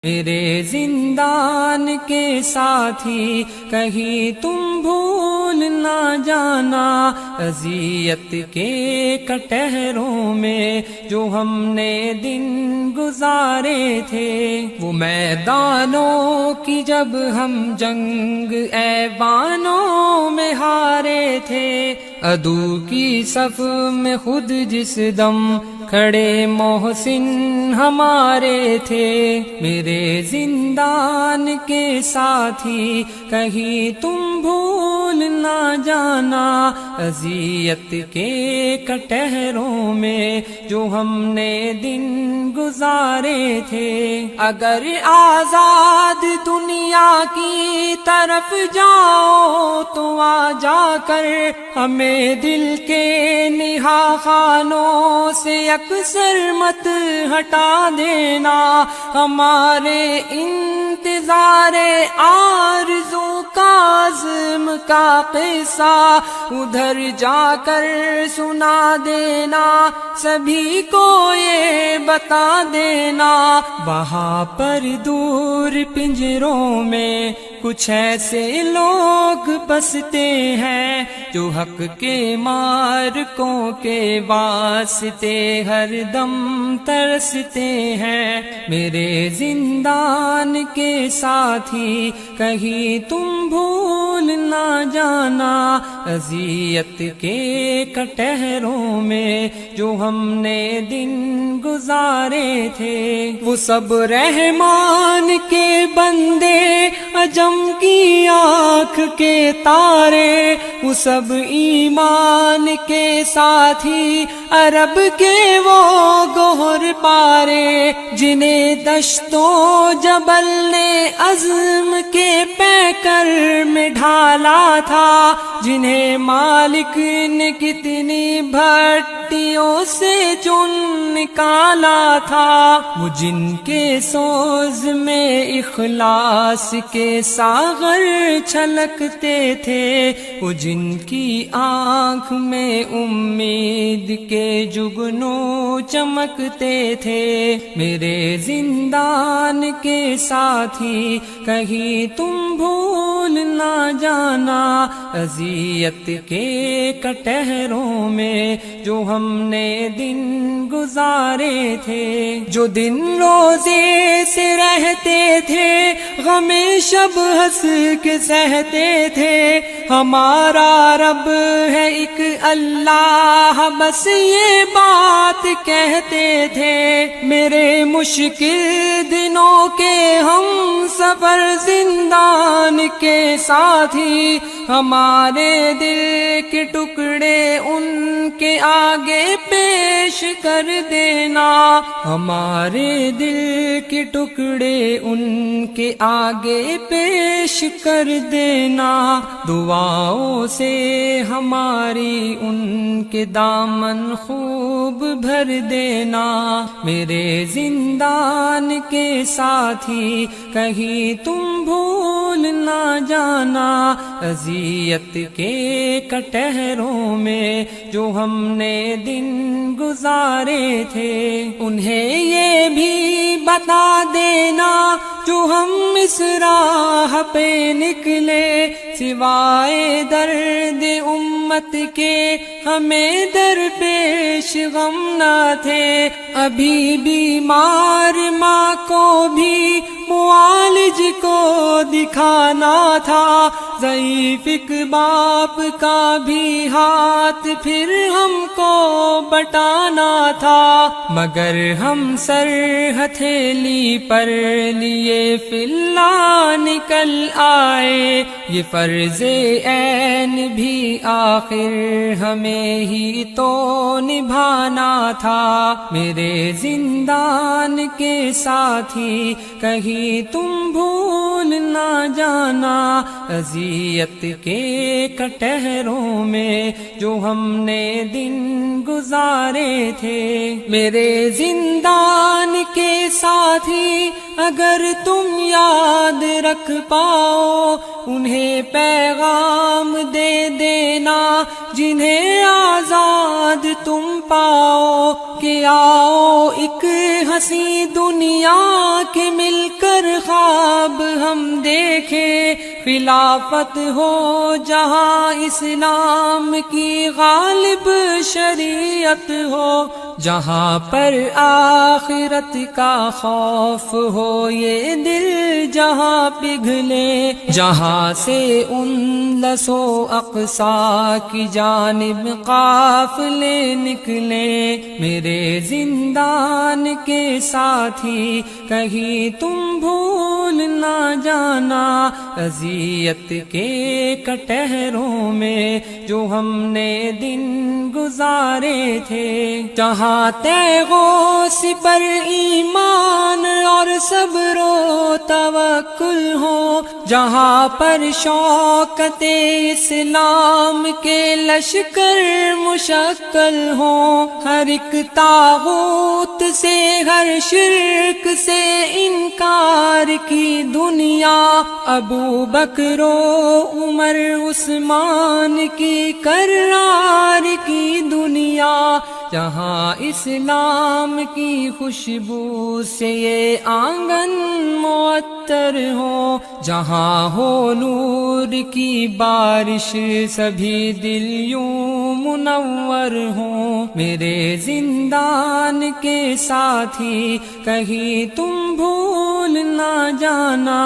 میرے زندان کے ساتھی کہیں تم بھول نہ جانا، اذیت کے کٹہروں میں جو ہم نے دن گزارے تھے، وہ میدانوں کی جب ہم جنگ ایوانوں میں ہارے تھے، عدو کی صف میں خود جس دم کھڑے محسن ہمارے تھے، میرے زندان کے ساتھی کہیں تم بھول نہ جانا، اذیت کے کٹہروں میں جو ہم نے دن گزارے تھے۔ اگر آزاد دنیا کی طرف جاؤ تو آ جا کر ہمیں دل کے نہا خانوں سے اکثر مت ہٹا دینا، ہمارے انتظار آرزو کا عزم کا قصہ ادھر جا کر سنا دینا، سبھی کو یہ بتا دینا، وہاں پر دور پنجروں میں کچھ ایسے لوگ بستے ہیں جو حق کے مارکوں کے واسطے ہر دم ترستے ہیں، میرے زندان کے ساتھی کہیں تم بھول نہ جانا، اذیت کے کٹہروں میں جو ہم نے دن گزارے تھے۔ وہ سب رحمان کے بندے، عجم کی آنکھ کے تارے، وہ سب ایمان کے ساتھی، عرب کے وہ گوہر پارے، جنہیں دشتوں جبل نے عزم کے پیکر میں ڈھالا تھا، جنہیں مالک نے کتنی بھٹیوں سے چن نکالا تھا، وہ جن کے سوز میں اخلاص کے ساغر چھلکتے تھے، وہ جن کی آنکھ میں امید کے جگنوں چمکتے تھے، میرے زندان کے ساتھی کہیں تم بھول نہ جانا، اذیت کے کٹہروں میں جو ہم نے دن گزارے تھے، جو دن روزے سے رہتے تھے، غم شب ہنس کے سہتے تھے، ہمارا رب ہے ایک اللہ، بس یہ بات کہتے تھے، میرے مشکل دنوں کے ہم سفر زندان کے ساتھی، ہمارے دل کے ٹکڑے ان کے آگے پیش کر دینا، ہمارے دل کے ٹکڑے ان کے آگے پیش کر دینا، دعاؤں سے ہماری ان کے دامن خوب بھر دینا، میرے زندان کے ساتھی کہیں تم بھول نہ جانا، اذیت کے کٹہروں میں جو ہم نے دن گزارے تھے، انہیں یہ بھی بتا دینا جو ہم اس راہ پہ نکلے، سوائے درد امت کے ہمیں درپیش غم نہ تھے، ابھی بیمار ماں کو بھی معالج کو دکھانا تھا، ضعیف ایک باپ کا بھی ہاتھ پھر ہم کو بٹانا تھا، مگر ہم سر ہتھیلی پر لیے فی اللہ نکل آئے، یہ فرض عین بھی آخر ہمیں ہی تو نبھانا تھا، میرے زندان کے ساتھی کہیں تم بھول نہ جانا، اذیت کے کٹہروں میں جو ہم نے دن گزارے تھے، میرے زندان کے ساتھی اگر تم یاد رکھ پاؤ انہیں پیغام دے دینا، جنہیں آزاد تم پاؤ کہ آؤ ایک ہنسی دنیا کے مل کر خواب ہم دیکھیں، خلافت ہو جہاں اسلام کی غالب شریعت ہو، جہاں پر آخرت کا خوف ہو یہ دل جہاں پگھلے، جہاں سے اندلس و اقصی کی جانب قافلے نکلے۔ میرے زندان کے ساتھی کہیں تم بھول نہ جانا، اذیت کے کٹہروں میں جو ہم نے دن گزارے تھے، جہاں تیغوث پر ایمان اور صبر و توکل ہو، جہاں پر شوکت اسلام کے لشکر مشکل ہو، ہر ایک طاغوت سے ہر شرک سے انکار کی دنیا، ابو بکر و عمر عثمان کی کرار کی دنیا، جہاں اسلام کی خوشبو سے یہ آنگن معطر ہو، جہاں ہو نور کی بارش سبھی دل یوں منور ہوں۔ میرے زندان کے ساتھی کہیں تم بھول نہ جانا،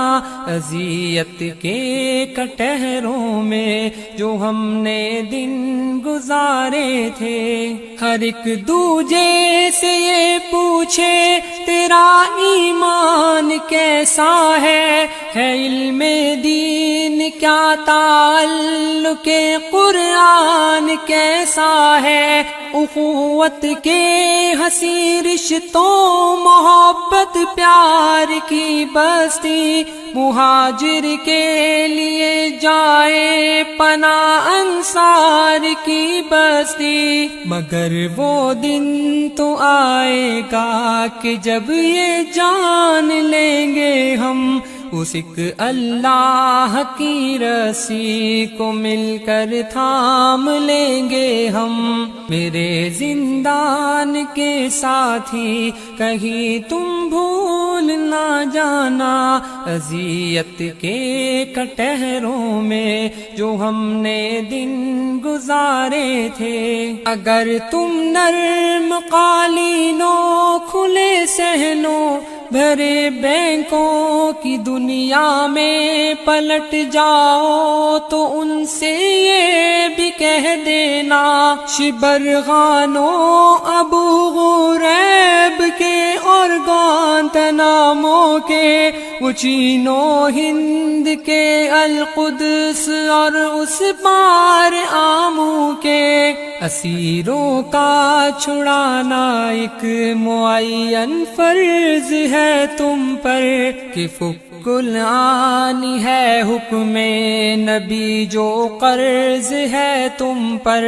اذیت کے کٹہروں میں جو ہم نے دن گزارے تھے، ہر ایک دوجے سے یہ پوچھے تیرا ایمان کیسا ہے علم دین کیا تعلق قرآن کیسا ہے، اخوت کے حسین رشتوں محبت پیار کی بستی، مہاجر کے لیے جائے پناہ انصار کی بستی، مگر وہ دن تو آئے گا کہ جب یہ جان لیں گے ہم اس ایک اللہ کی رسی کو مل کر تھام لیں گے ہم۔ میرے زندان کے ساتھی کہیں تم بھول نہ جانا، اذیت کے کٹہروں میں جو ہم نے دن گزارے تھے، اگر تم نرم قالینوں کھلے صحنوں بھرے بینکوں کی دنیا میں پلٹ جاؤ تو ان سے یہ بھی کہہ دینا، شبرغانوں ابو غریب کے اور گوانتنامو کے، وہ چینو ہند کے القدس اور اس پار آمو کے، اسیروں کا چھڑانا ایک معین فرض ہے تم پر کہ فک العانی ہے حکم نبی جو قرض ہے تم پر۔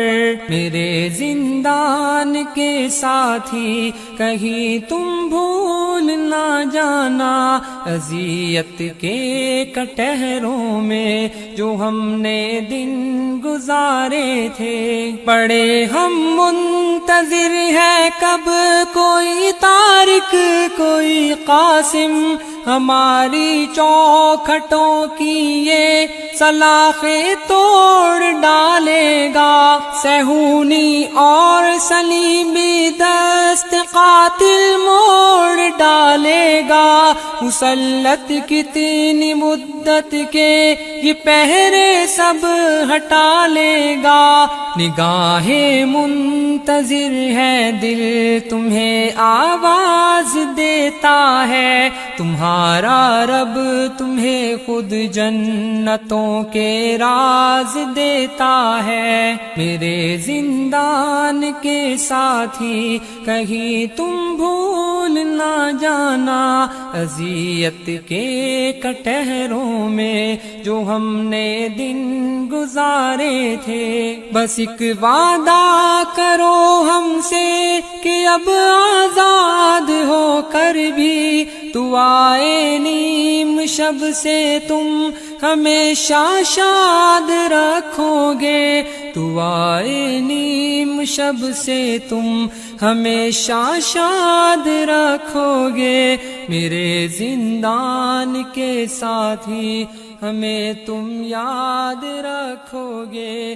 میرے زندان کے ساتھی کہیں تم بھول نہ جانا، اذیت کے کٹہروں میں جو ہم نے دن گزارے تھے، بڑے ہم منتظر ہے کب کوئی طارق کوئی قاسم ہماری چوکھٹوں کی یہ سلاخیں توڑ ڈالے گا، سہونی اور سلیمی دست قاتل موڑ ڈالے گا، مسلط کتنی مدت کے یہ پہرے سب ہٹا لے گا، نگاہیں منتظر ہے دل تمہیں آواز دیتا ہے، تمہارا رب تمہیں خود جنتوں کے راز دیتا ہے۔ میرے زندان کے ساتھی کہیں تم بھول نہ جانا، اذیت کے کٹہروں میں جو ہم نے دن گزارے تھے، بس ایک وعدہ کرو ہم سے کہ اب آزاد ہو کر بھی تو آئے نیم شب سے تم ہمیشہ شاد رکھو گے، دعائے نیم شب سے تم ہمیشہ شاد رکھو گے، میرے زندان کے ساتھی ہمیں تم یاد رکھو گے،